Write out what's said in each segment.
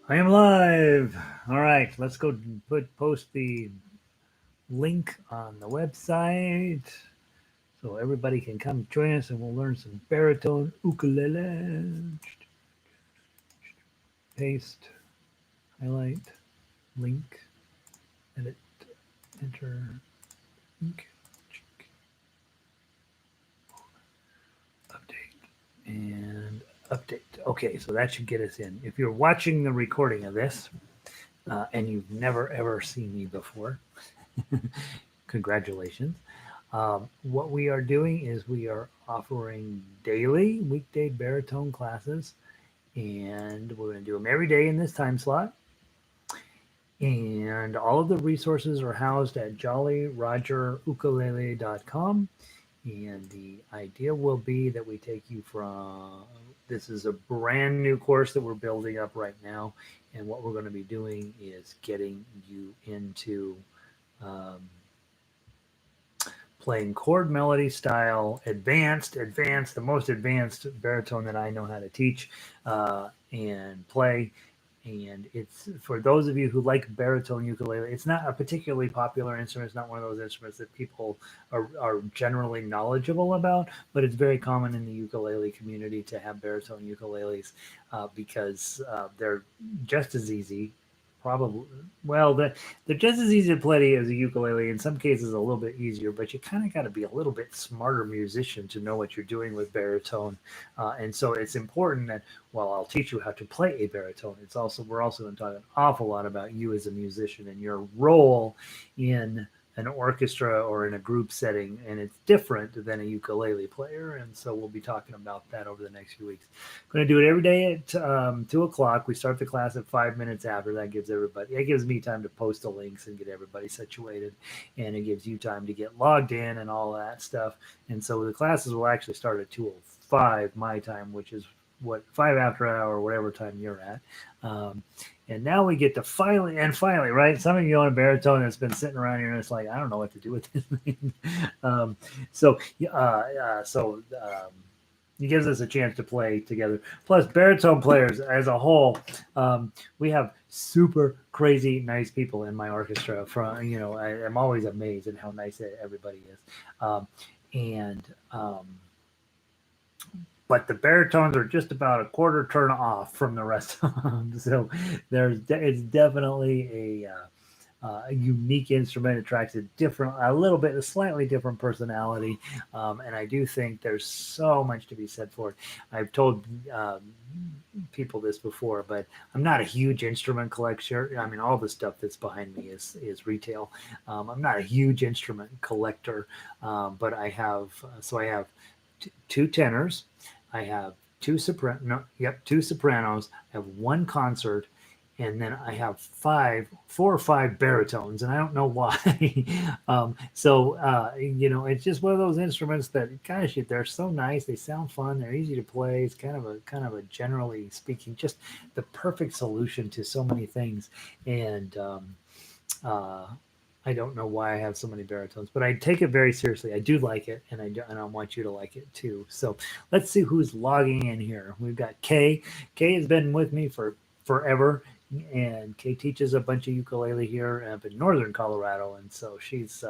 I am live. All right, let's go post the link on the website so everybody can come join us and we'll learn some baritone ukulele. Paste, highlight, link, edit, enter, link, update, and update. Okay, so that should get us in. If you're watching the recording of this and you've never ever seen me before, congratulations. What we are doing is we are offering daily weekday baritone classes, and we're going to do them every day in this time slot. And all of the resources are housed at jollyrogerukulele.com. And the idea will be that we take you from this is a brand new course that we're building up right now. And what we're going to be doing is getting you into um, playing chord melody style, the most advanced baritone that I know how to teach and play. And it's for those of you who like baritone ukulele. It's not a particularly popular instrument. It's not one of those instruments that people are generally knowledgeable about, but it's very common in the ukulele community to have baritone ukuleles because they're just as easy. Probably, well, they're just as easy to play as a ukulele. In some cases, a little bit easier, but you kind of got to be a little bit smarter musician to know what you're doing with baritone. And so it's important that while I'll teach you how to play a baritone, we're also going to talk an awful lot about you as a musician and your role in an orchestra or in a group setting, and it's different than a ukulele player. And so we'll be talking about that over the next few weeks. I'm going to do it every day at 2 o'clock. We start the class at 5 minutes after. It gives me time to post the links and get everybody situated, and it gives you time to get logged in and all that stuff. And so the classes will actually start at 2:05 my time, which is what 5 after hour, whatever time you're at. Um, and now we get to finally, right? Some of you own a baritone that's been sitting around here and it's like, I don't know what to do with this thing. um, so, so it gives us a chance to play together. Plus, baritone players as a whole, we have super crazy nice people in my orchestra. I'm always amazed at how nice everybody is, and but the baritones are just about a quarter turn off from the rest of them. So it's definitely a unique instrument. It attracts a slightly different personality, and I do think there's so much to be said for it. I've told people this before, but I'm not a huge instrument collector. I mean, all the stuff that's behind me is retail. I'm not a huge instrument collector, but I have two tenors. I have two sopranos. I have one concert, and then I have 4 or 5 baritones, and I don't know why. It's just one of those instruments that, gosh, they're so nice. They sound fun. They're easy to play. It's kind of a generally speaking, just the perfect solution to so many things. And uh, I don't know why I have so many baritones, but I take it very seriously. I do like it, and I want you to like it too. So let's see who's logging in here. We've got Kay. Kay has been with me for forever, and Kay teaches a bunch of ukulele here up in northern Colorado, and so she's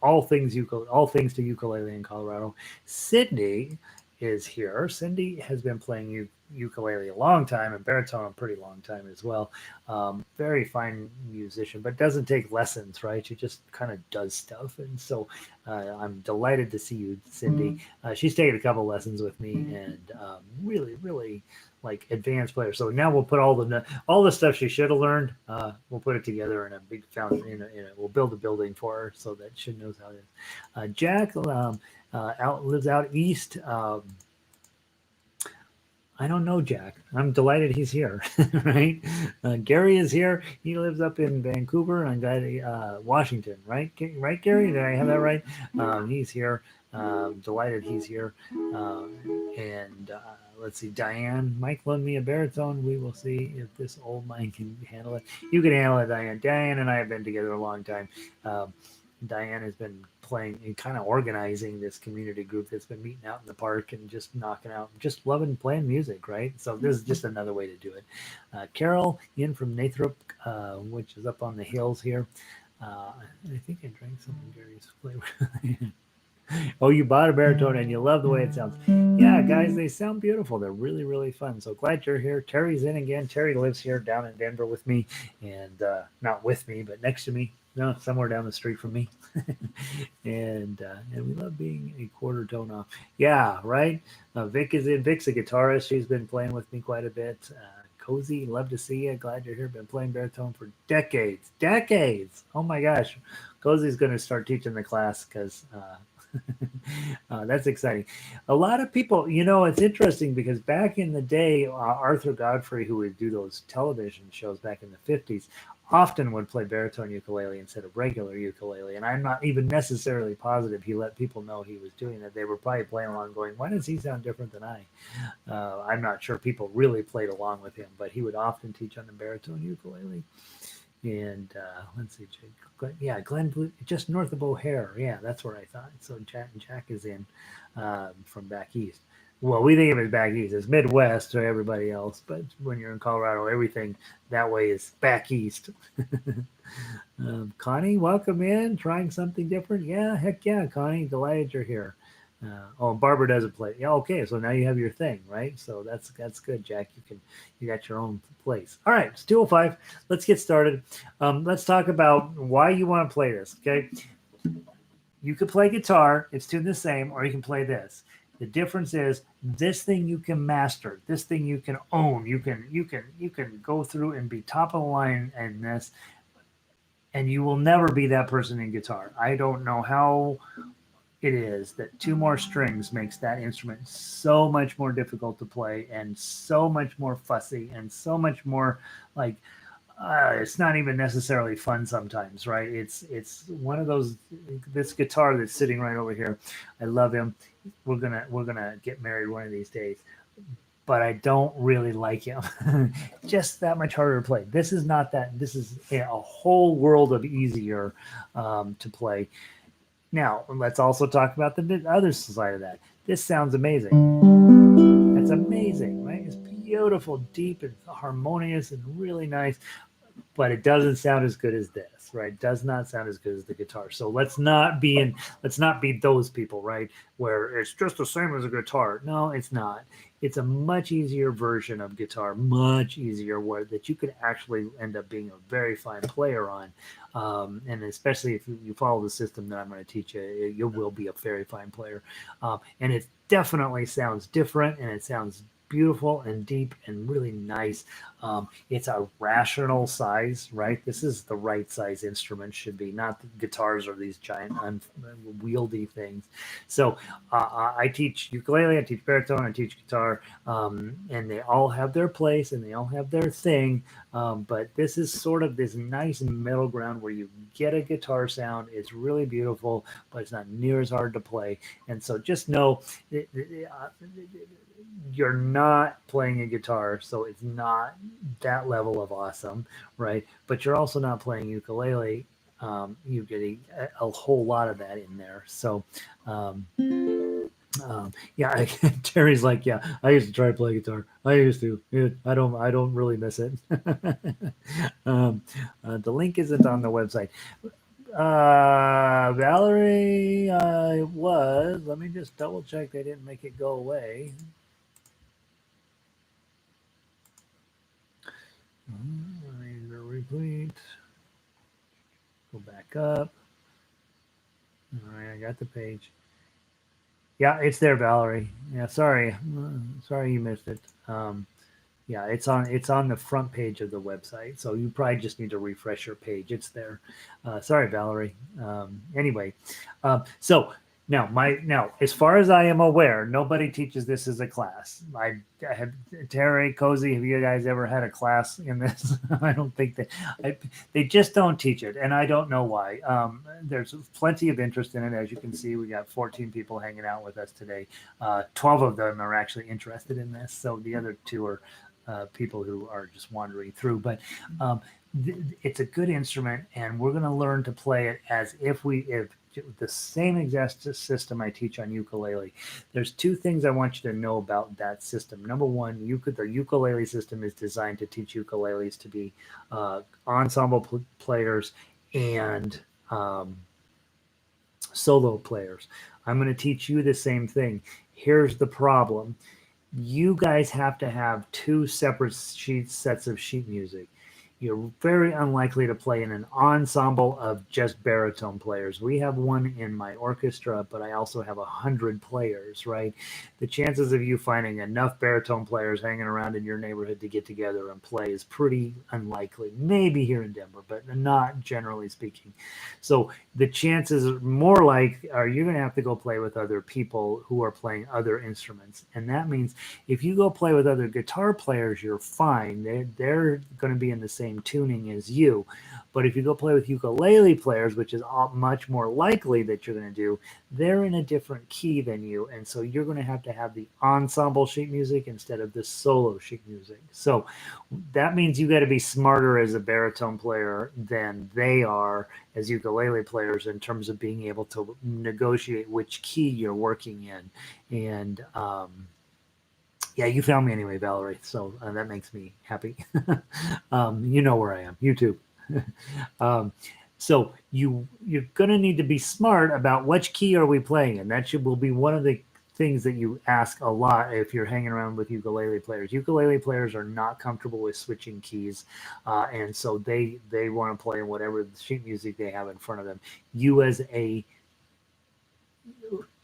all things to ukulele in Colorado. Cindy is here. Cindy has been playing ukulele a long time and baritone a pretty long time as well. Very fine musician, but doesn't take lessons, right? She just kind of does stuff. And so I'm delighted to see you, Cindy. She's taken a couple lessons with me and really, really like advanced player. So now we'll put all the stuff she should have learned. We'll put it together in a big fountain. We'll build a building for her so that she knows how it is. Jack lives out east. I don't know Jack. I'm delighted he's here, right? Gary is here. He lives up in Vancouver and Washington, right? Right, Gary? Did I have that right? He's here. Delighted he's here. And let's see, Diane, Mike loaned me a baritone. We will see if this old Mike can handle it. You can handle it, Diane. Diane and I have been together a long time. Um, Diane has been playing and kind of organizing this community group that's been meeting out in the park and just knocking out, just loving playing music, right? So this is just another way to do it. Carol in from Nathrop, which is up on the hills here. I think I drank some of Gary's flavor. Oh, you bought a baritone and you love the way it sounds. Yeah, guys, they sound beautiful. They're really, really fun. So glad you're here. Terry's in again. Terry lives here down in Denver with me, and not with me, but next to me. No, somewhere down the street from me. And we love being a quarter tone off. Yeah, right. Vic is in. Vic's a guitarist. She's been playing with me quite a bit. Cozy, love to see you. Glad you're here. Been playing baritone for decades. Decades. Oh my gosh. Cozy's going to start teaching the class because that's exciting. A lot of people, it's interesting because back in the day, Arthur Godfrey, who would do those television shows back in the 50s, often would play baritone ukulele instead of regular ukulele. And I'm not even necessarily positive he let people know he was doing that. They were probably playing along going, why does he sound different than I? I'm not sure people really played along with him, but he would often teach on the baritone ukulele. And let's see, Glenn, just north of O'Hare. Yeah, that's where I thought. So Jack is in from back east. Well, we think of it as back east. It's Midwest to everybody else, but when you're in Colorado, everything that way is back east. Connie, welcome in. Trying something different? Yeah, heck yeah, Connie. Delighted you're here. Barbara doesn't play. Yeah, okay. So now you have your thing, right? So that's good, Jack. You got your own place. All right, it's 2:05. Let's get started. Let's talk about why you want to play this. Okay, you could play guitar. It's tuned the same, or you can play this. The difference is this thing you can master. This thing you can own. You can go through and be top of the line in this, and you will never be that person in guitar. I don't know how it is that two more strings makes that instrument so much more difficult to play and so much more fussy and so much more like it's not even necessarily fun sometimes, right? It's one of those. This guitar that's sitting right over here, I love him. We're gonna get married one of these days, but I don't really like him. Just that much harder to play. This is not that. This is a whole world of easier to play. Now, let's also talk about the other side of that. This sounds amazing. That's amazing, right? It's beautiful, deep, and harmonious, and really nice, but it doesn't sound as good as this, right? It does not sound as good as the guitar. So let's not be those people, right? Where it's just the same as a guitar. No, it's not. It's a much easier version of guitar, much easier where that you could actually end up being a very fine player on. And especially if you follow the system that I'm going to teach you, you will be a very fine player. And it definitely sounds different and it sounds beautiful and deep and really nice. It's a rational size, right? This is the right size instrument should be, not the guitars or these giant unwieldy things. So I teach ukulele, I teach baritone, I teach guitar, and they all have their place and they all have their thing. But this is sort of this nice middle ground where you get a guitar sound. It's really beautiful, but it's not near as hard to play. And so just know you're not playing a guitar, so it's not that level of awesome, right? But you're also not playing ukulele. You get a whole lot of that in there. So, yeah, Terry's like, yeah, I used to try to play guitar. I used to. I don't really miss it. The link isn't on the website. Valerie, was. Let me just double check they didn't make it go away. Repeat. Go back up. All right, I got the page. Yeah, it's there, Valerie. Yeah, sorry you missed it. Yeah, it's on the front page of the website, so you probably just need to refresh your page. It's there. Sorry, Valerie. Anyway, so now, as far as I am aware, nobody teaches this as a class. I have Terry, Cozy. Have you guys ever had a class in this? I don't think they just don't teach it, and I don't know why. There's plenty of interest in it, as you can see. We got 14 people hanging out with us today. 12 of them are actually interested in this, so the other two are people who are just wandering through. But it's a good instrument, and we're going to learn to play it as if the same exact system I teach on ukulele. There's two things I want you to know about that system. Number one, the ukulele system is designed to teach ukuleles to be ensemble players and um, solo players. I'm going to teach you the same thing. Here's the problem: you guys have to have two separate sets of sheet music. You're very unlikely to play in an ensemble of just baritone players. We have one in my orchestra, but I also have 100 players, right? The chances of you finding enough baritone players hanging around in your neighborhood to get together and play is pretty unlikely. Maybe here in Denver, but not generally speaking. So the chances are more like are you're going to have to go play with other people who are playing other instruments. And that means if you go play with other guitar players, you're fine. They're going to be in the same tuning as you. But if you go play with ukulele players, which is much more likely that you're going to do, they're in a different key than you. And so you're going to have the ensemble sheet music instead of the solo sheet music. So that means you got to be smarter as a baritone player than they are as ukulele players in terms of being able to negotiate which key you're working in. And yeah, you found me anyway, Valerie. So that makes me happy. You know where I am, YouTube. um, so you're gonna need to be smart about which key are we playing in. That will be one of the things that you ask a lot if you're hanging around with ukulele players. Ukulele players are not comfortable with switching keys, and so they want to play in whatever sheet music they have in front of them. You as a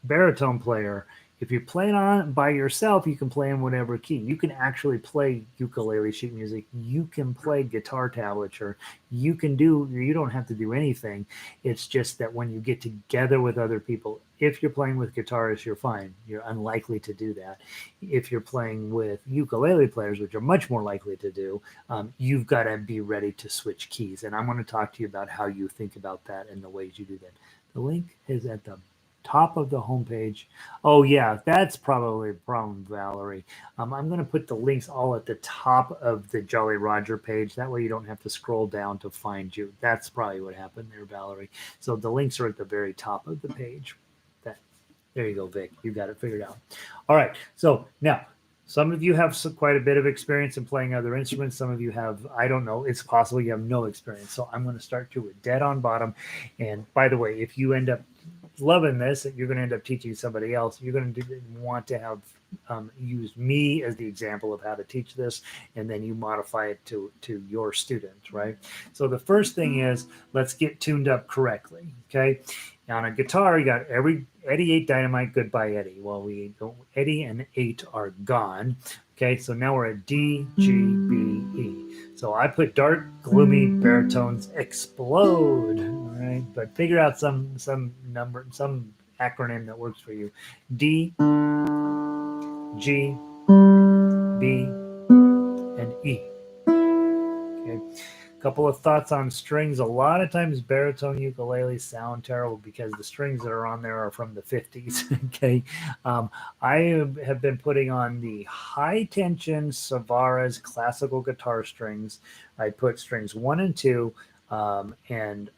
baritone player, if you're playing on by yourself, you can play in whatever key. You can actually play ukulele sheet music. You can play guitar tablature. You don't have to do anything. It's just that when you get together with other people, if you're playing with guitarists, you're fine. You're unlikely to do that. If you're playing with ukulele players, which are much more likely to do, you've got to be ready to switch keys. And I'm going to talk to you about how you think about that and the ways you do that. The link is at the top of the homepage. Oh yeah, that's probably a problem, Valerie. I'm going to put the links all at the top of the Jolly Roger page. That way you don't have to scroll down to find you. That's probably what happened there, Valerie. So the links are at the very top of the page. There you go, Vic. You got it figured out. All right. So now, some of you have quite a bit of experience in playing other instruments. Some of you have, I don't know, it's possible you have no experience. So I'm going to start you with dead on bottom. And by the way, if you end up loving this, you're going to end up teaching somebody else. You're going to want to have use me as the example of how to teach this, and then you modify it to your student, right? So the first thing is let's get tuned up correctly. Okay, on a guitar, you got Eddie 8 Dynamite, Goodbye Eddie. Well, Eddie and 8 are gone. Okay, so now we're at D, G, B, E. So I put dark, gloomy baritones explode. All right, but figure out some number, some acronym that works for you. D, G, B, and E. Okay. Couple of thoughts on strings. A lot of times baritone ukuleles sound terrible because the strings that are on there are from the 50s. Okay. I have been putting on the high tension Savara's classical guitar strings. I put strings 1 and 2 and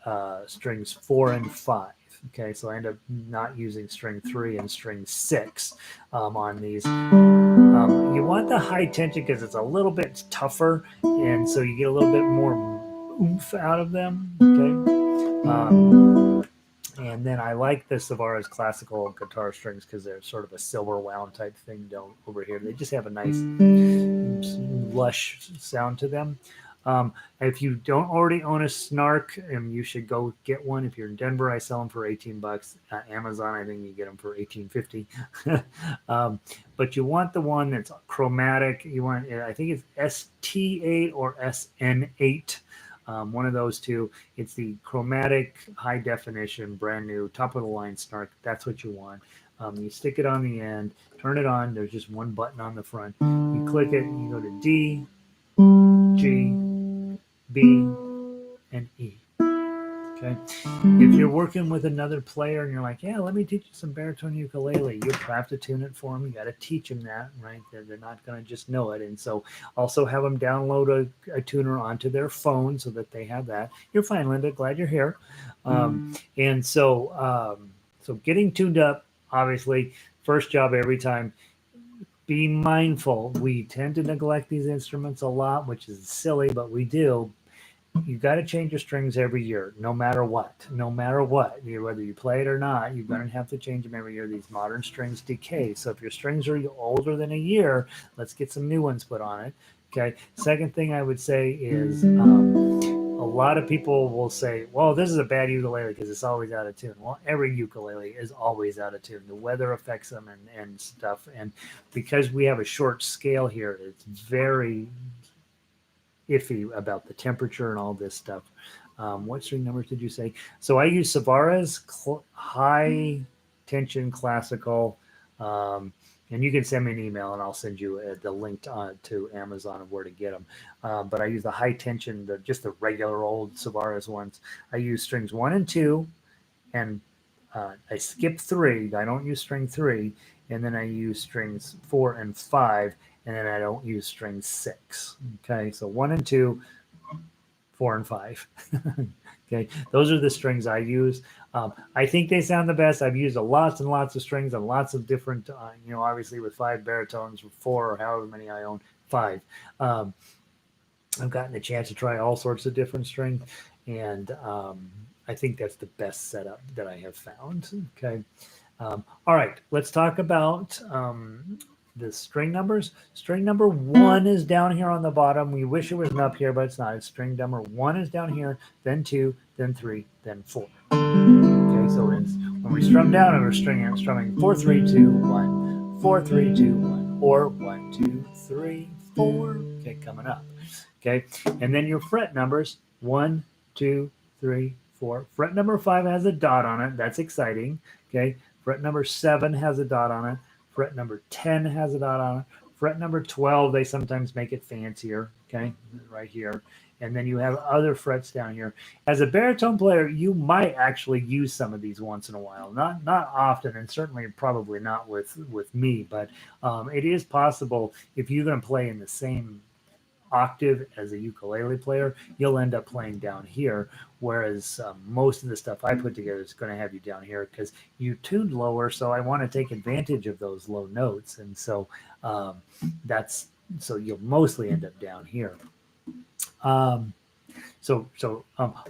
strings 4 and 5. Okay, so I end up not using string 3 and string 6 on these. You want the high tension because it's a little bit tougher, and so you get a little bit more oomph out of them. Okay, and then I like the Savara's classical guitar strings because they're sort of a silver wound type thing down over here. They just have a nice lush sound to them. If you don't already own a Snark, you should go get one. If you're in Denver, I sell them for $18. Amazon, I think you get them for $18.50. But you want the one that's chromatic. You want, I think it's ST8 or SN8. One of those two. It's the chromatic, high definition, brand new, top of the line Snark. That's what you want. You stick it on the end, turn it on. There's just one button on the front. You click it, and you go to D, G, B, and E. Okay. If you're working with another player and you're like, yeah, let me teach you some baritone ukulele, you have to tune it for them. You got to teach them that, right? They're not going to just know it. And so also have them download a tuner onto their phone so that they have that. You're fine, Linda. Glad you're here. And so getting tuned up, obviously, first job every time. Be mindful. We tend to neglect these instruments a lot, which is silly, but we do. You got to change your strings every year, no matter what. No matter what, whether you play it or not, you're going to have to change them every year. These modern strings decay. So if your strings are older than a year, let's get some new ones put on it. Okay. Second thing I would say is a lot of people will say, well, this is a bad ukulele because it's always out of tune. Well, every ukulele is always out of tune. The weather affects them and stuff. And because we have a short scale here, it's very iffy about the temperature and all this stuff. What string numbers did you say? So I use Savara's high tension classical. And you can send me an email and I'll send you the link to Amazon of where to get them. But I use the high tension, just the regular old Savara's ones. I use strings 1 and 2, and I skip 3. I don't use string 3, and then I use strings 4 and 5, and then I don't use string 6. Okay, so 1 and 2, 4 and 5. Okay, those are the strings I use. I think they sound the best. I've used lots and lots of strings and lots of different, obviously with 5 baritones, or 4, or however many I own, 5. I've gotten a chance to try all sorts of different strings, and I think that's the best setup that I have found. Okay. All right, let's talk about the string numbers. String number 1 is down here on the bottom. We wish it was up here, but it's not. It's string number 1 is down here, then 2, then 3, then 4. Okay, so it's when we strum down and we're strumming 4, 3, 2, 1, 4, 3, 2, 1, or 1, 2, 3, 4. Okay, coming up. Okay, and then your fret numbers 1, 2, 3, 4. Fret number 5 has a dot on it. That's exciting. Okay, fret number 7 has a dot on it. Fret number 10 has a dot on it. Fret number 12, they sometimes make it fancier, okay, right here. And then you have other frets down here. As a baritone player, you might actually use some of these once in a while. Not often, and certainly probably not with me, but it is possible if you're going to play in the same octave as a ukulele player, you'll end up playing down here. Whereas most of the stuff I put together is going to have you down here because you tuned lower. So I want to take advantage of those low notes. And so so you'll mostly end up down here.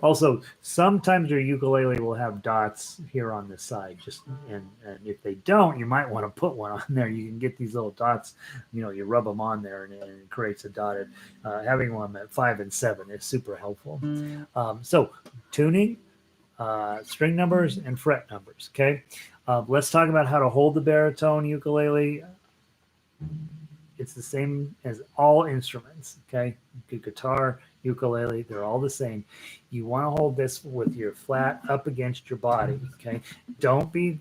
Also sometimes your ukulele will have dots here on the side, and if they don't, you might want to put one on there. You can get these little dots, you rub them on there and it creates a dotted. Having one at 5 and 7 is super helpful. So tuning, string numbers, and fret numbers. Okay, let's talk about how to hold the baritone ukulele. It's the same as all instruments. Okay, guitar, ukulele, they're all the same. You want to hold this with your flat up against your body. Okay, don't be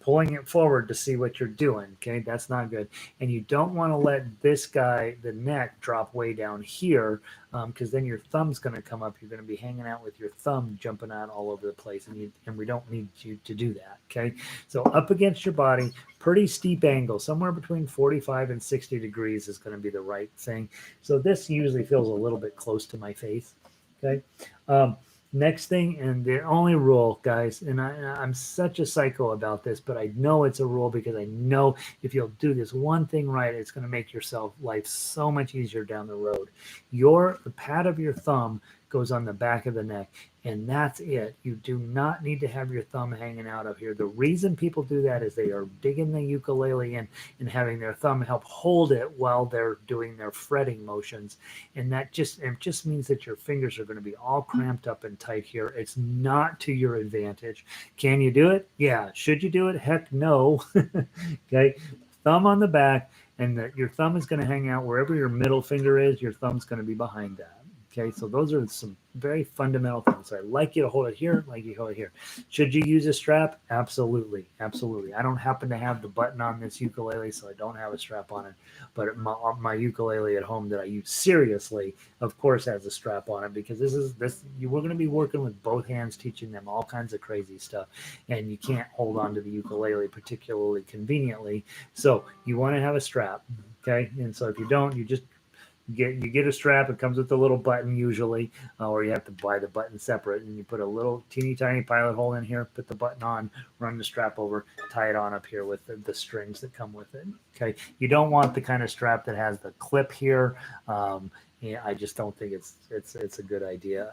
pulling it forward to see what you're doing. Okay, that's not good. And you don't want to let this guy, the neck, drop way down here, because then your thumb's going to come up. You're going to be hanging out with your thumb jumping out all over the place, and we don't need you to do that. Okay, so up against your body, pretty steep angle, somewhere between 45 and 60 degrees is going to be the right thing. So this usually feels a little bit close to my face. Okay. Next thing, and the only rule, guys, and I'm such a psycho about this, but I know it's a rule because I know if you'll do this one thing right, it's going to make yourself life so much easier down the road. The pad of your thumb goes on the back of the neck, and that's it. You do not need to have your thumb hanging out of here. The reason people do that is they are digging the ukulele in and having their thumb help hold it while they're doing their fretting motions, and it just means that your fingers are going to be all cramped up and tight here. It's not to your advantage. Can you do it? Yeah. Should you do it? Heck no. Okay, thumb on the back, and your thumb is going to hang out wherever your middle finger is. Your thumb's going to be behind that. Okay, so those are some very fundamental things. So I like you to hold it here, like you hold it here. Should you use a strap? Absolutely, absolutely. I don't happen to have the button on this ukulele, so I don't have a strap on it. But my ukulele at home that I use seriously, of course, has a strap on it, because we're going to be working with both hands, teaching them all kinds of crazy stuff, and you can't hold on to the ukulele particularly conveniently. So you want to have a strap, okay? And so if you don't, you get a strap. It comes with a little button usually, or you have to buy the button separate, and you put a little teeny tiny pilot hole in here, put the button on, run the strap over, tie it on up here with the strings that come with it. Okay, you don't want the kind of strap that has the clip here. Yeah, I just don't think it's a good idea.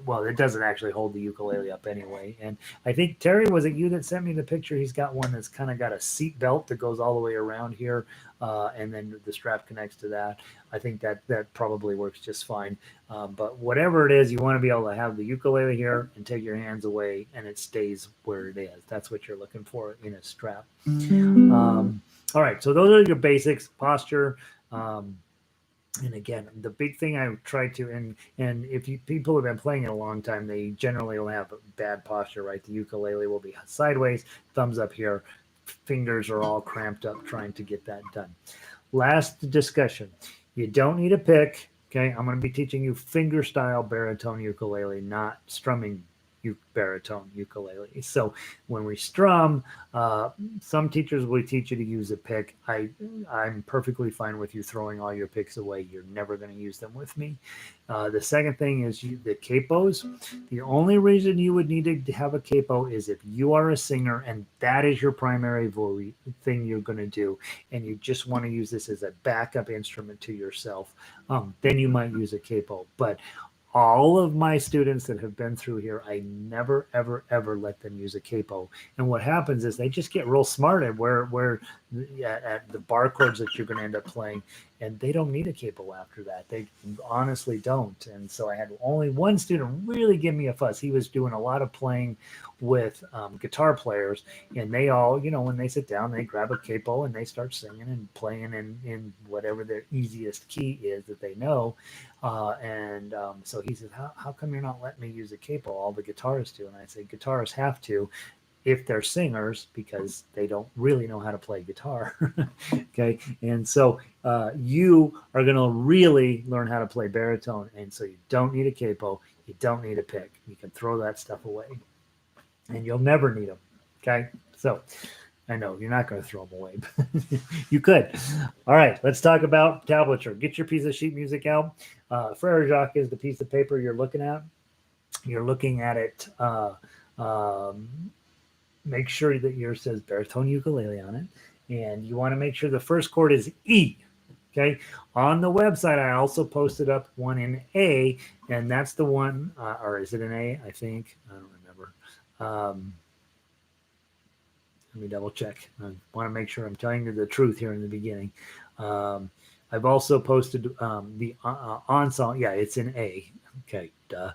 Well, it doesn't actually hold the ukulele up anyway. And I think, Terry, was it you that sent me the picture? He's got one that's kind of got a seat belt that goes all the way around here, and then the strap connects to that. I think that probably works just fine. But whatever it is, you want to be able to have the ukulele here and take your hands away, and it stays where it is. That's what you're looking for in a strap. All right, so those are your basics: posture. And again, the big thing I try to, and if people have been playing it a long time, they generally will have bad posture, right? The ukulele will be sideways, thumbs up here, fingers are all cramped up trying to get that done. Last discussion: you don't need a pick. Okay, I'm going to be teaching you finger style baritone ukulele, not strumming baritone ukulele. So when we strum, some teachers will teach you to use a pick. I'm perfectly fine with you throwing all your picks away. You're never going to use them with me. The second thing is the capos. The only reason you would need to have a capo is if you are a singer and that is your primary thing you're going to do, and you just want to use this as a backup instrument to yourself, then you might use a capo. But all of my students that have been through here, I never, ever, ever let them use a capo. And what happens is they just get real smart at at the bar chords that you're going to end up playing, and they don't need a capo after that. They honestly don't. And so I had only one student really give me a fuss. He was doing a lot of playing with guitar players, and they all, when they sit down, they grab a capo and they start singing and playing in whatever their easiest key is that they know. So he says, how come you're not letting me use a capo? All the guitarists do. And I say, guitarists have to if they're singers, because they don't really know how to play guitar. Okay. And so you are going to really learn how to play baritone. And so you don't need a capo. You don't need a pick. You can throw that stuff away, and you'll never need them. Okay. So I know you're not going to throw them away, but you could. All right, let's talk about tablature. Get your piece of sheet music out. Frère, Jacques is the piece of paper you're looking at. You're looking at it. Make sure that yours says baritone ukulele on it, and you want to make sure the first chord is E. Okay. On the website, I also posted up one in A, and that's the one, or is it an A? I think. I don't remember. Let me double check. I want to make sure I'm telling you the truth here in the beginning. I've also posted the ensemble. Yeah, it's in A. Okay, duh.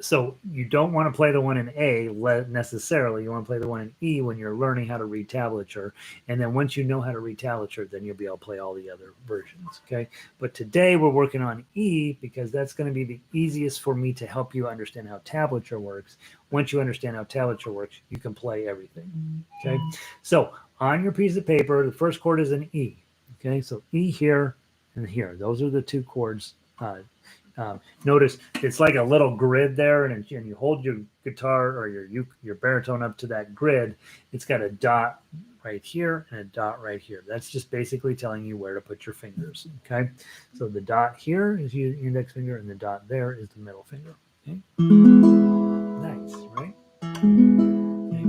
So you don't want to play the one in A necessarily. You want to play the one in E when you're learning how to read tablature. And then once you know how to read tablature, then you'll be able to play all the other versions. Okay. But today we're working on E because that's going to be the easiest for me to help you understand how tablature works. Once you understand how tablature works, you can play everything. Okay. So on your piece of paper, the first chord is an E. Okay. So E here and here. Those are the two chords. Notice it's like a little grid there, and you hold your guitar or your baritone up to that grid. It's got a dot right here and a dot right here. That's just basically telling you where to put your fingers. Okay, so the dot here is your index finger, and the dot there is the middle finger. Okay, nice, right? Okay.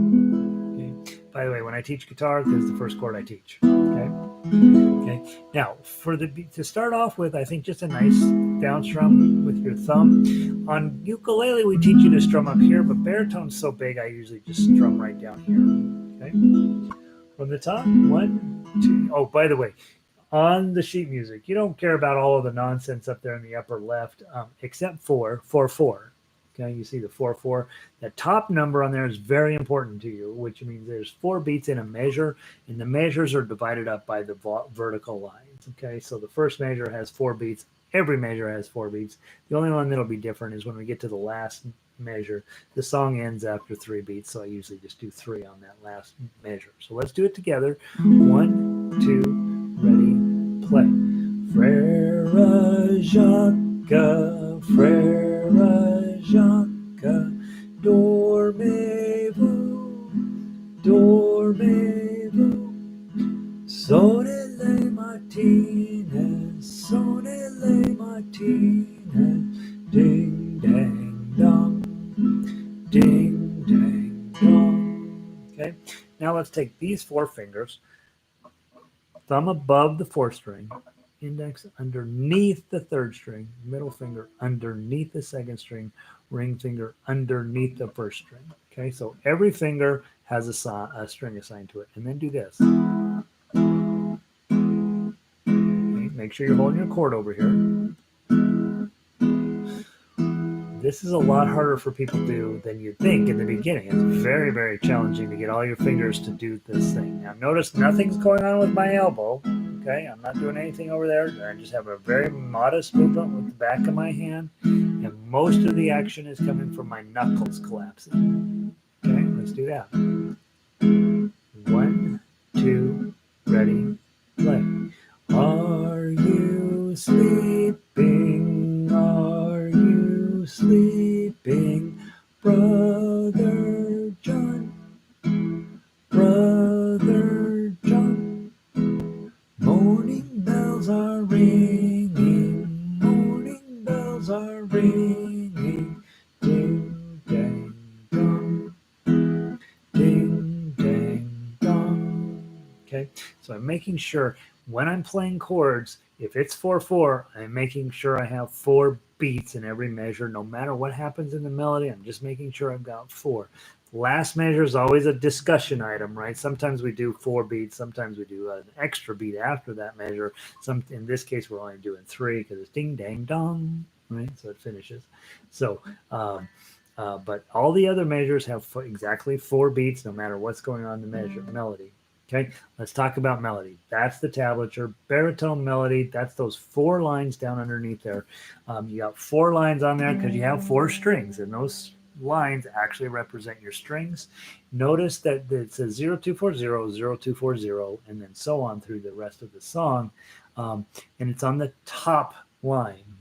By the way, when I teach guitar, this is the first chord I teach. Okay. Okay. Now, to start off with, I think just a nice down strum with your thumb. On ukulele, we teach you to strum up here, but baritone's so big, I usually just strum right down here. Okay. From the top, 1, 2. Oh, by the way, on the sheet music, you don't care about all of the nonsense up there in the upper left, except for 4/4. Okay, you see the 4/4. The top number on there is very important to you, which means there's 4 beats in a measure, and the measures are divided up by the vertical lines. Okay, so the first measure has 4 beats Every measure has 4 beats. The only one that'll be different is when we get to the last measure. The song ends after 3 beats, so I usually just do 3 on that last measure. So let's do it together. 1, 2, ready, play. Frère Jacques, Frère Jacques, dormez-vous, dormez-vous. Sonnez les matines, sonnez les matines, ding dang dong, ding dang dong. Okay, now let's take these 4 fingers, thumb above the 4th string, index underneath the 3rd string, middle finger underneath the 2nd string, ring finger underneath the 1st string. Okay, so every finger has a string assigned to it. And then do this. Okay, make sure you're holding your chord over here. This is a lot harder for people to do than you'd think in the beginning. It's very, very challenging to get all your fingers to do this thing. Now notice nothing's going on with my elbow. Okay, I'm not doing anything over there. I just have a very modest movement with the back of my hand, and most of the action is coming from my knuckles collapsing. Okay, let's do that. 1, 2, ready, play. Are you sleeping? Are you sleeping, Brother John? Brother John. Morning bells are ringing, morning bells are ringing, ding dang dong, ding dang dong. Okay, so I'm making sure when I'm playing chords, if it's 4/4, I'm making sure I have 4 beats in every measure. No matter what happens in the melody, I'm just making sure I've got 4. Last measure is always a discussion item, right? Sometimes we do 4 beats, sometimes we do an extra beat after that measure. In this case, we're only doing 3 because it's ding dang dong, right? So it finishes. So, but all the other measures have exactly 4 beats, no matter what's going on in the melody. Okay, let's talk about melody. That's the tablature. Baritone melody, that's those 4 lines down underneath there. You got 4 lines on there because you have 4 strings, and those lines actually represent your strings. Notice that it says 0240, 0240, and then so on through the rest of the song. And it's on the top line.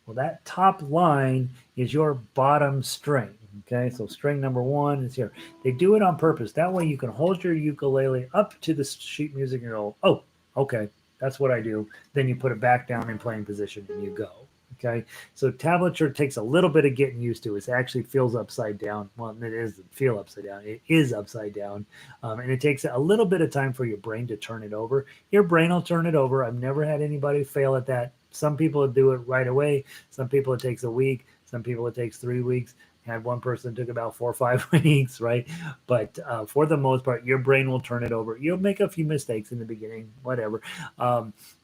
Well, that top line is your bottom string. Okay, so string number 1 is here. They do it on purpose. That way you can hold your ukulele up to the sheet music and go, oh, okay, that's what I do. Then you put it back down in playing position and you go. Okay, so tablature takes a little bit of getting used to. It actually feels upside down. Well, it doesn't feel upside down. It is upside down. And it takes a little bit of time for your brain to turn it over. Your brain will turn it over. I've never had anybody fail at that. Some people do it right away. Some people it takes a week. Some people it takes 3 weeks. Had one person took about 4 or 5 weeks, right? But for the most part, your brain will turn it over. You'll make a few mistakes in the beginning, whatever.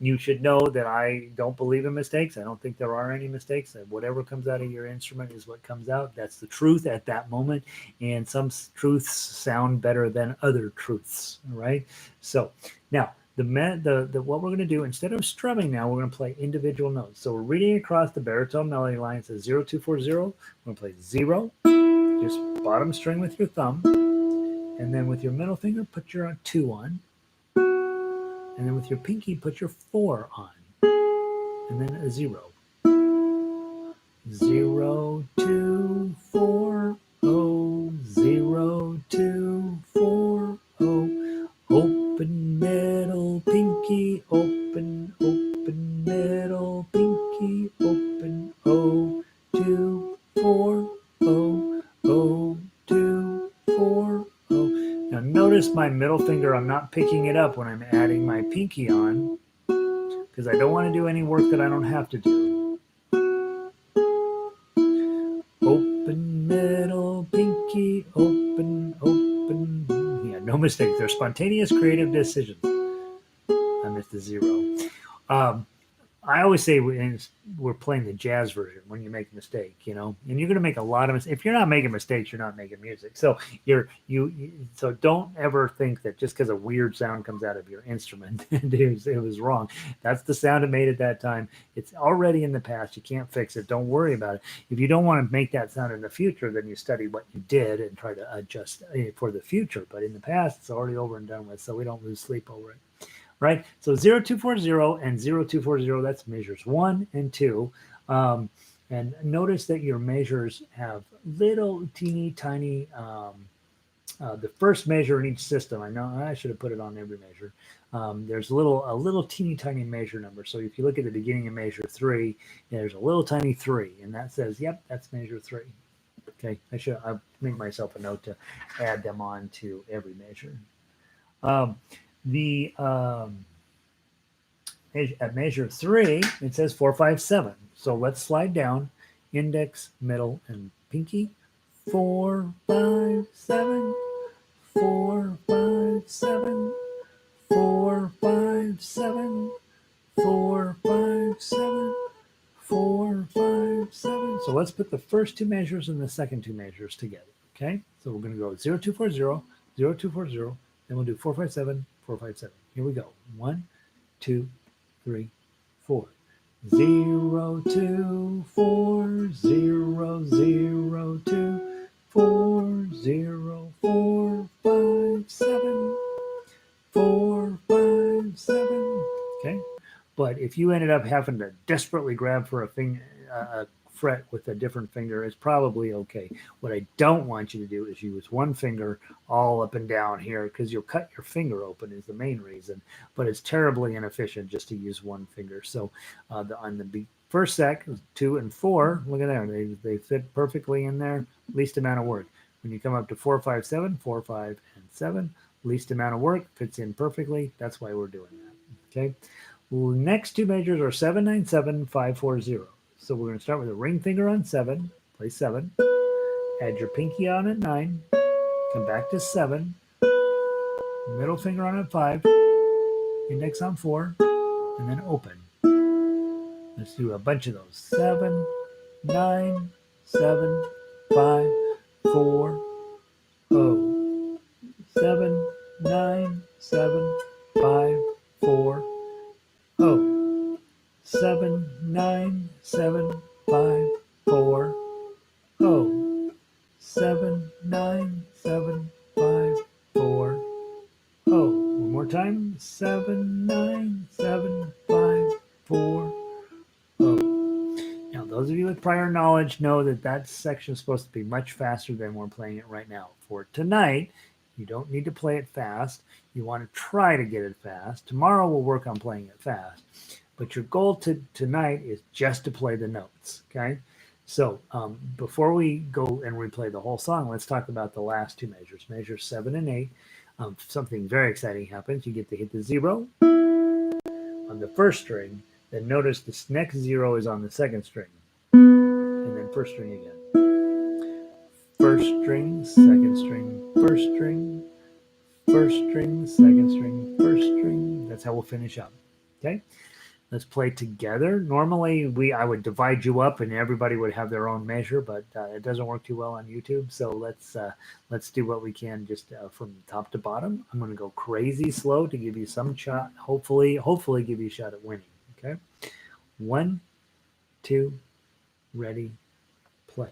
You should know that I don't believe in mistakes. I don't think there are any mistakes. Whatever comes out of your instrument is what comes out. That's the truth at that moment. And some truths sound better than other truths, right? So now, what we're going to do, instead of strumming now, we're going to play individual notes. So we're reading across the baritone melody line. It says 0240. We're going to play 0, just bottom string with your thumb. And then with your middle finger, put your 2 on. And then with your pinky, put your 4 on. And then a 0. 0, 2, 4, 0, 0, 2, 4, 0. Open middle pinky, open, open middle pinky, open, 0, 2, 4, 0, 0, 2, 4, 0. Now notice my middle finger, I'm not picking it up when I'm adding my pinky on because I don't want to do any work that I don't have to do. Open middle pinky, open, open. Yeah, no mistakes. They're spontaneous creative decisions. I missed the 0. I always say we're playing the jazz version when you make a mistake, you know, and you're going to make a lot of mistakes. If you're not making mistakes, you're not making music. So so don't ever think that just because a weird sound comes out of your instrument, it was wrong. That's the sound it made at that time. It's already in the past. You can't fix it. Don't worry about it. If you don't want to make that sound in the future, then you study what you did and try to adjust for the future. But in the past, it's already over and done with, so we don't lose sleep over it. Right? So 0240 and 0240, that's measures 1 and 2. And notice that your measures have little teeny tiny, the first measure in each system. I know I should have put it on every measure. There's a little teeny tiny measure number. So if you look at the beginning of measure 3, there's a little tiny 3, and that says, yep, that's measure 3. Okay, I'll make myself a note to add them on to every measure. The at measure 3, it says 4, 5, 7. So let's slide down, index, middle, and pinky. 4, 5, 7. 4, 5, 7. 4, 5, 7. 4, 5, 7. 4, 5, 7. So let's put the first 2 measures and the second 2 measures together. Okay, so we're going to go 0240, 0240. Then we'll do 4, 5, 7, 4, 5, 7. Here we go. 1, 2, 3, 4. 0, 2, 4, 0, 0, 2, 4, 0, 4, 5, 7, 4, 5, 7. Okay, but if you ended up having to desperately grab for a fret with a different finger, it's probably okay. What I don't want you to do is use one finger all up and down here, because you'll cut your finger open is the main reason, but it's terribly inefficient just to use one finger. So on the first set, 2 and 4, look at there, they fit perfectly in there, least amount of work. When you come up to 4, 5, 7, 4, 5, and 7, least amount of work, fits in perfectly. That's why we're doing that. Okay, well, next 2 measures are 7, 9, 7, 5, 4, 0. So we're going to start with a ring finger on 7, play 7, add your pinky on at 9, come back to 7, middle finger on at 5, index on 4, and then open. Let's do a bunch of those. 7, 9, 7, 5, 4, 0. 7, 9, 7, 5, 4, 0. 7, 9, 7, 5, 4, 0. 7, 9, 7, 5, 4, 0. One more time. 7, 9, 7, 5, 4, 0. Now, those of you with prior knowledge know that section is supposed to be much faster than we're playing it right now. For tonight, you don't need to play it fast. You want to try to get it fast. Tomorrow, we'll work on playing it fast. But your goal tonight is just to play the notes, okay? So before we go and replay the whole song, let's talk about the last 2 measures. Measures 7 and 8. Something very exciting happens. You get to hit the 0 on the first string. Then notice this next 0 is on the second string. And then first string again. First string, second string, first string, first string, second string, first string. That's how we'll finish up, okay? Let's play together. Normally, I would divide you up and everybody would have their own measure, but it doesn't work too well on YouTube. So let's do what we can just from top to bottom. I'm going to go crazy slow to give you some shot. Hopefully give you a shot at winning. Okay, 1, 2, ready, play.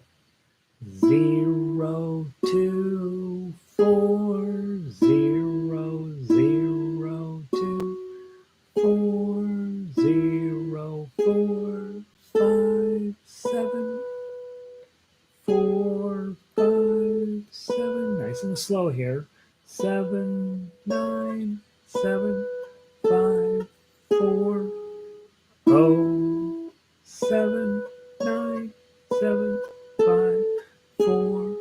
0, 2, 4, 0, 0, 2, 4, 0, 4, 5, 7, 4, 5, 7. Nice and slow here. 7, 9, 7, 5, 4, 0, 7, 9, 7, 5, 4,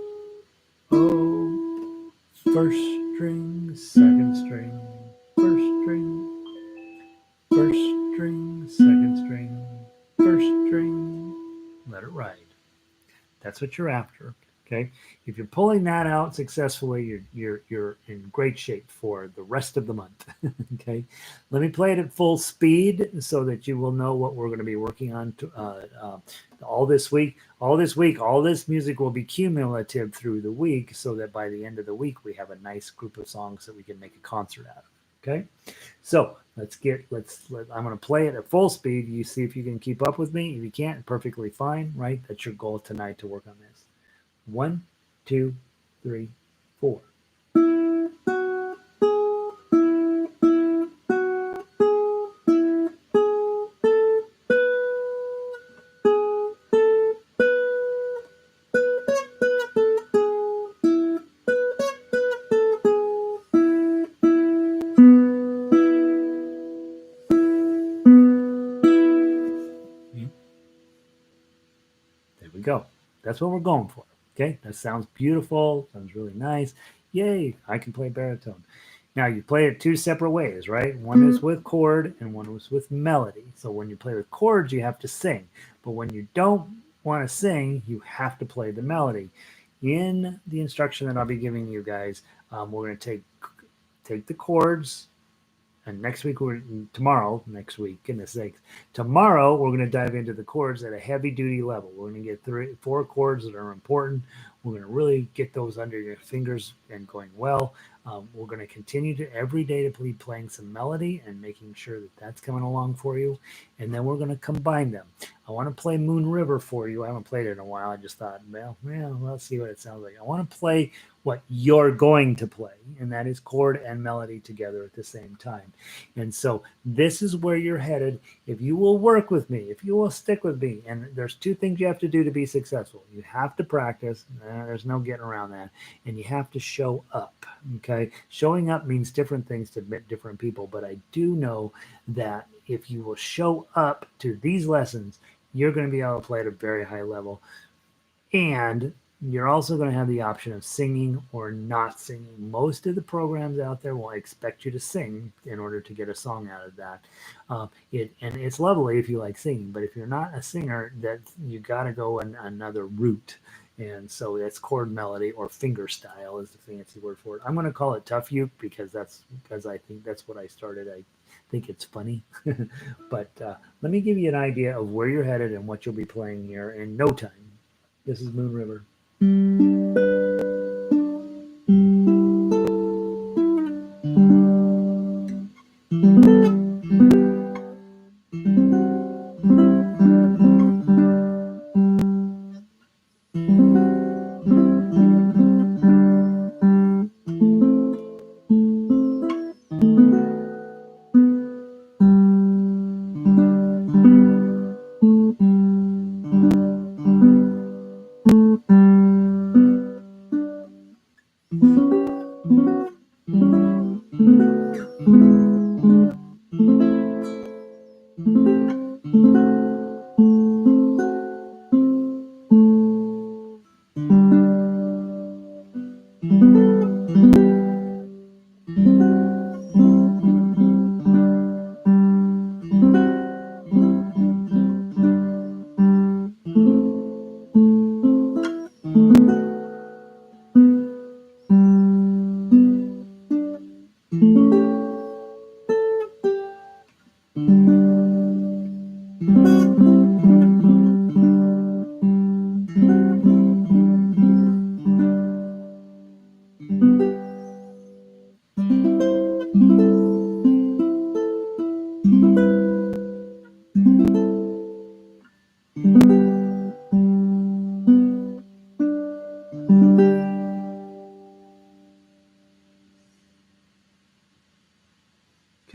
0. First string, second string, first string, first string, second string, first string. Let it ride. That's what you're after. Okay, if you're pulling that out successfully, you're in great shape for the rest of the month. Okay, let me play it at full speed so that you will know what we're going to be working on all this week. All this week, all this music will be cumulative through the week, so that by the end of the week we have a nice group of songs that we can make a concert out of. Okay, so I'm going to play it at full speed. You see if you can keep up with me. If you can't, perfectly fine. Right, that's your goal tonight, to work on this. 1, 2, 3, 4. There we go. That's what we're going for. Okay, that sounds beautiful. Sounds really nice. Yay, I can play baritone. Now you play it two separate ways, right? One is with chord and one is with melody. So when you play with chords, you have to sing. But when you don't want to sing, you have to play the melody. In the instruction that I'll be giving you guys, we're going to take the chords, and next week, goodness sakes, tomorrow we're going to dive into the chords at a heavy duty level. We're going to get 4 chords that are important. We're going to really get those under your fingers and going well. We're going to continue to every day to be playing some melody and making sure that that's coming along for you. And then we're going to combine them. I want to play Moon River for you. I haven't played it in a while. I just thought, well, let's see what it sounds like. I want to play what you're going to play, and that is chord and melody together at the same time. And so this is where you're headed. If you will work with me, if you will stick with me, and there's 2 things you have to do to be successful. You have to practice. There's no getting around that. And you have to show up. Okay. Showing up means different things to different people, but I do know that if you will show up to these lessons, you're going to be able to play at a very high level. And you're also going to have the option of singing or not singing. Most of the programs out there will expect you to sing in order to get a song out of that. And it's lovely if you like singing, but if you're not a singer, that you got to go another route. And so that's chord melody, or finger style is the fancy word for it. I'm going to call it tough uke because I think that's what I started. I think it's funny. But let me give you an idea of where you're headed and what you'll be playing here in no time. This is Moon River.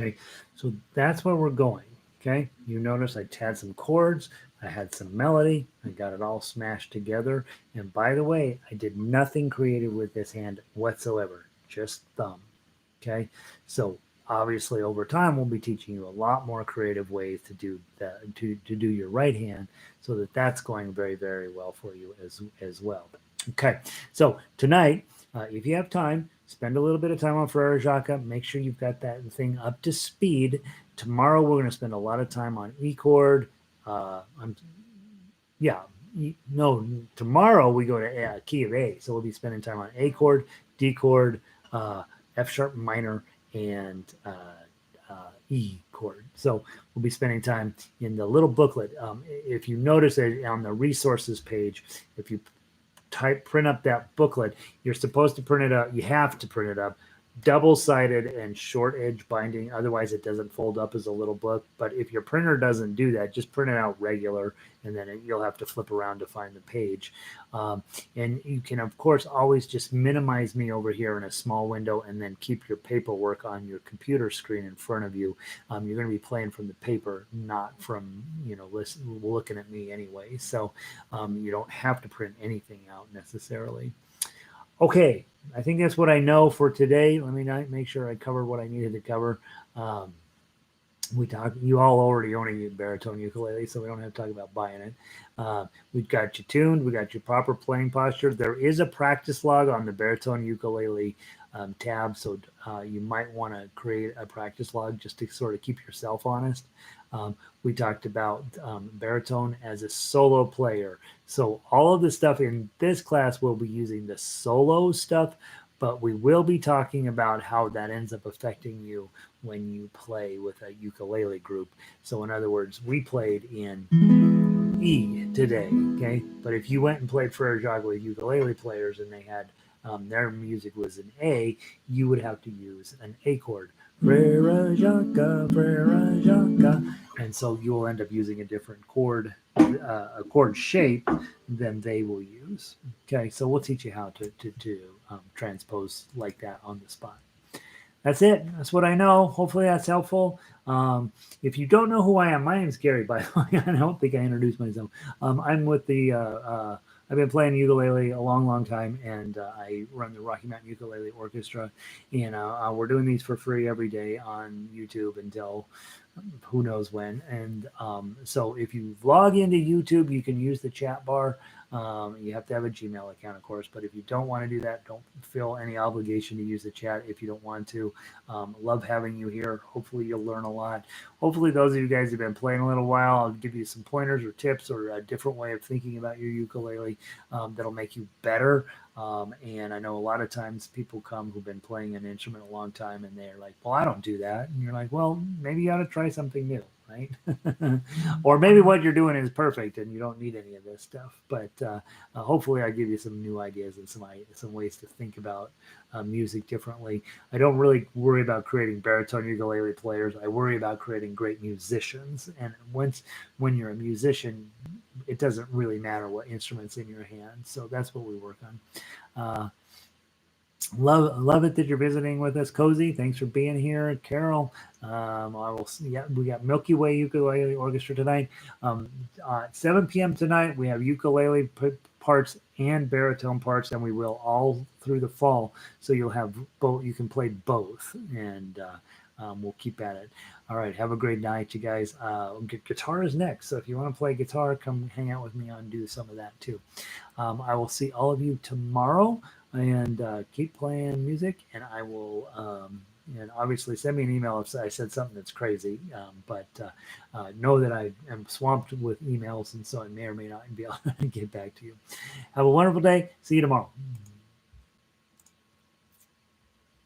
Okay, so that's where we're going. Okay, you notice I had some chords, I had some melody, I got it all smashed together. And by the way, I did nothing creative with this hand whatsoever, just thumb. Okay, so obviously over time we'll be teaching you a lot more creative ways to do that, to do your right hand, so that that's going very, very well for you as well. Okay, so tonight, if you have time, spend a little bit of time on Frère, Jacques. Make sure you've got that thing up to speed. Tomorrow we're going to spend a lot of time on E chord. Yeah, no, tomorrow we go to key of A, so we'll be spending time on A chord, D chord, F sharp minor, and E chord. So we'll be spending time in the little booklet. If you notice it on the resources page, if you print up that booklet, you're supposed to print it up. You have to print it up double-sided and short edge binding, otherwise it doesn't fold up as a little book. But if your printer doesn't do that, just print it out regular, and then you'll have to flip around to find the page. And you can of course always just minimize me over here in a small window and then keep your paperwork on your computer screen in front of you. You're going to be playing from the paper, not from looking at me anyway, so you don't have to print anything out necessarily. Okay, I think that's what I know for today. Let me make sure I covered what I needed to cover. Um, we talked. You all already own a baritone ukulele, so we don't have to talk about buying it. We've got you tuned. We got your proper playing posture. There is a practice log on the baritone ukulele tab, so you might want to create a practice log just to sort of keep yourself honest. We talked about baritone as a solo player. So all of the stuff in this class will be using the solo stuff, but we will be talking about how that ends up affecting you when you play with a ukulele group. So in other words, we played in E today, okay? But if you went and played Frère, Jacques with ukulele players and they had their music was an A, you would have to use an A chord. Frère, Jacques, Frère, Jacques. And so you will end up using a different chord, a chord shape than they will use. Okay, so we'll teach you how to transpose like that on the spot. That's it. That's what I know. Hopefully that's helpful. If you don't know who I am, my name is Gary, by the way. I don't think I introduced myself. I'm with I've been playing ukulele a long, long time, and I run the Rocky Mountain Ukulele Orchestra. And we're doing these for free every day on YouTube until who knows when. And so if you log into YouTube, you can use the chat bar. You have to have a Gmail account, of course, but if you don't want to do that, don't feel any obligation to use the chat if you don't want to. Love having you here. Hopefully you'll learn a lot. Hopefully those of you guys who've been playing a little while, I'll give you some pointers or tips or a different way of thinking about your ukulele that'll make you better. And I know a lot of times people come who've been playing an instrument a long time and they're like, well, I don't do that. And you're like, well, maybe you ought to try something new, right? Or maybe what you're doing is perfect and you don't need any of this stuff. But hopefully I give you some new ideas and some ways to think about music differently. I don't really worry about creating baritone ukulele players. I worry about creating great musicians. And when you're a musician, it doesn't really matter what instrument's in your hand. So that's what we work on. Love it that you're visiting with us, Cozy. Thanks for being here, Carol. I will. Yeah, we got Milky Way Ukulele Orchestra tonight. At 7 p.m. tonight, we have ukulele parts and baritone parts, and we will all through the fall. So you'll have both. You can play both, and we'll keep at it. All right. Have a great night, you guys. Guitar is next. So if you want to play guitar, come hang out with me and do some of that too. I will see all of you tomorrow, and keep playing music. And I will, and obviously send me an email if I said something that's crazy. But know that I am swamped with emails, and so I may or may not be able to get back to you. Have a wonderful day. See you tomorrow.